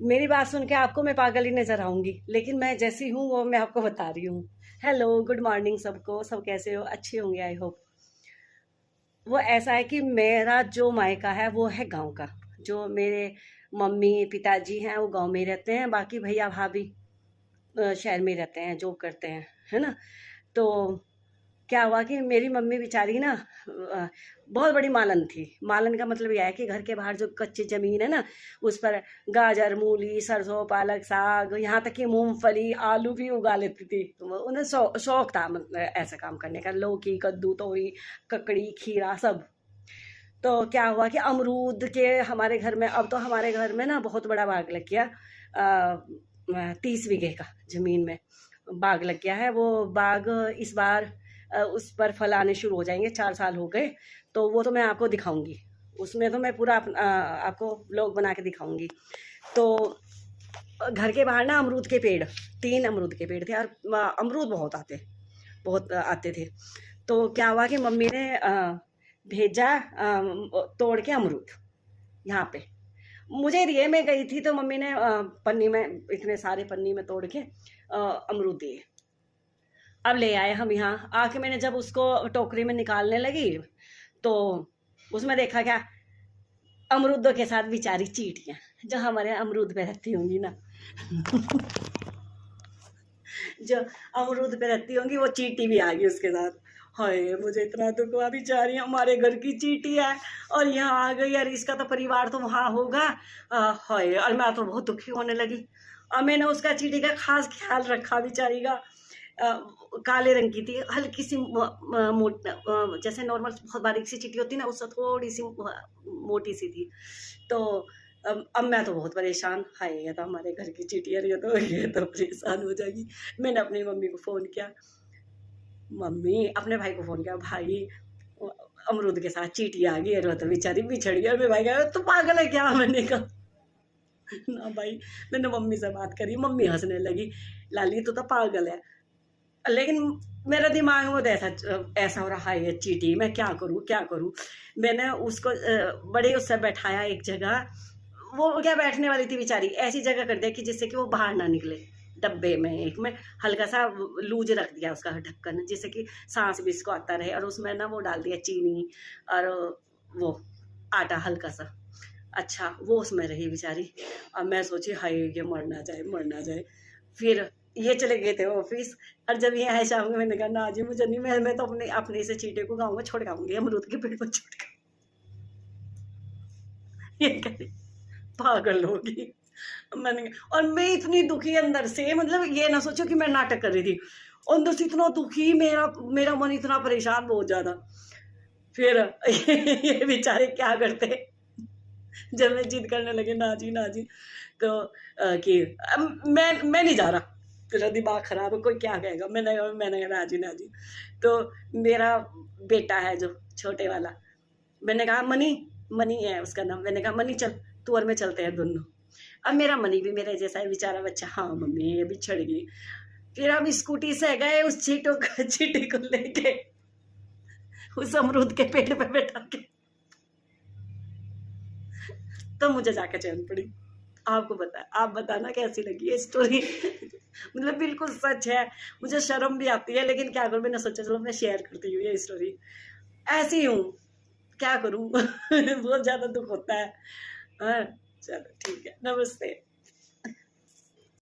मेरी बात सुन के आपको मैं पागल ही नजर आऊंगी, लेकिन मैं जैसी हूँ वो मैं आपको बता रही हूँ। हेलो, गुड मॉर्निंग सबको। सब कैसे हो? अच्छे होंगे आई होप। वो ऐसा है कि मेरा जो मायका है वो है गांव का। जो मेरे मम्मी पिताजी हैं वो गांव में ही रहते हैं, बाकी भैया भाभी शहर में ही रहते हैं, जॉब करते हैं, है ना। तो क्या हुआ कि मेरी मम्मी बेचारी ना बहुत बड़ी मालन थी। मालन का मतलब यह है कि घर के बाहर जो कच्ची जमीन है ना, उस पर गाजर मूली सरसों पालक साग, यहाँ तक कि मूंगफली आलू भी उगा लेती थी। तो उन्हें शौक था मतलब ऐसा काम करने का। लौकी कद्दू तोरी ककड़ी खीरा सब। तो क्या हुआ कि अमरूद के हमारे घर में, अब तो हमारे घर में ना बहुत बड़ा बाग लग गया। 30 बीघे का जमीन में बाग लग गया है। वो बाग इस बार उस पर फल आने शुरू हो जाएंगे। 4 साल हो गए। तो वो तो मैं आपको दिखाऊंगी। उसमें तो मैं पूरा आपको व्लॉग बना के दिखाऊंगी। तो घर के बाहर ना अमरूद के पेड़, 3 अमरूद के पेड़ थे और अमरूद बहुत आते थे। तो क्या हुआ कि मम्मी ने भेजा तोड़ के अमरूद यहाँ पे मुझे दिए। मैं गई थी तो मम्मी ने पन्नी में, इतने सारे पन्नी में तोड़ के अमरूद दिए। अब ले आए हम यहाँ आके। मैंने जब उसको टोकरी में निकालने लगी तो उसमें देखा क्या, अमरूदों के साथ बेचारी चींटियां जो हमारे अमरूद पे रहती होंगी ना। जो अमरूद पे रहती होंगी वो चींटी भी आ गई उसके साथ। हाय, मुझे इतना दुख हुआ। बेचारी हमारे घर की चींटी है और यहाँ आ गई यार। इसका तो परिवार तो वहाँ होगा। हाय, और मैं तो बहुत दुखी होने लगी। और मैंने उसका चींटी का खास ख्याल रखा। बेचारी का काले रंग की थी, हल्की सी जैसे नॉर्मल बहुत बारीक सी चींटी होती है ना, उससे थोड़ी सी मोटी सी थी। तो अब मैं तो बहुत परेशान। हाय, ये तो हमारे घर की चींटी है, ये तो परेशान हो जाएगी। मैंने अपनी मम्मी को फ़ोन किया। मम्मी अपने भाई को फ़ोन किया, भाई अमरूद के साथ चींटी आ गई है, तो बेचारी बिछड़ गई। और मेरे भाई कहा, तू पागल है क्या? मैंने कहा ना भाई। मैंने मम्मी से बात करी, मम्मी हंसने लगी, लाली तो पागल है। लेकिन मेरा दिमाग में तो ऐसा हो रहा है, ये चींटी मैं क्या करूँ क्या करूँ। मैंने उसको बड़े उससे बैठाया एक जगह। वो क्या बैठने वाली थी बेचारी, ऐसी जगह कर दिया कि जिससे कि वो बाहर ना निकले। डब्बे में एक में हल्का सा लूज रख दिया उसका ढक्कन, जिससे कि सांस भी इसको आता रहे। और उसमें ना वो डाल दिया चीनी और वो आटा हल्का सा। अच्छा, वो उसमें रही बेचारी। अब मैं सोची हाय, ये मर ना जाए मर ना जाए। फिर ये चले गए थे ऑफिस। और जब ये आए शाम को, मैंने कहा ना जी मुझे नहीं, मैं तो अपने अपने से चीटे को गाँव में छोड़ के आऊंगी, अमरूद के पेड़ पर छोड़ के। ये कह रही पागल होगी। मैंने और मैं इतनी दुखी अंदर से, मतलब ये ना सोचो कि मैं नाटक कर रही थी। अंदर से इतना दुखी, मेरा मेरा मन इतना परेशान बहुत ज्यादा। फिर ये बेचारे क्या करते, जब मैं जिद करने लगे ना जी ना जी, तो कि मैं नहीं जा रहा, तेरा दिमाग खराब है, कोई क्या कहेगा। मैंने कहा ना जी ना जी। तो मेरा बेटा है जो छोटे वाला, मैंने कहा मनी, मनी है उसका नाम। मैंने कहा मनी चल, तू और मैं चलते हैं दोनों। अब मेरा मनी भी मेरे जैसा है बेचारा बच्चा। हाँ मम्मी ये भी छड़ गई। फिर हम स्कूटी से गए उस चीटी को लेके उस अमरूद के पेड़ पे बैठा के। तो मुझे जाके चैन पड़ी। आपको आप बताना कैसी लगी ये स्टोरी। मतलब बिल्कुल सच है। मुझे शर्म भी आती है, लेकिन क्या करूं, मैंने सोचा चलो मैं शेयर करती हूँ ये स्टोरी। ऐसी हूँ, क्या करूं। बहुत ज्यादा दुख होता है। हाँ, चलो ठीक है, नमस्ते।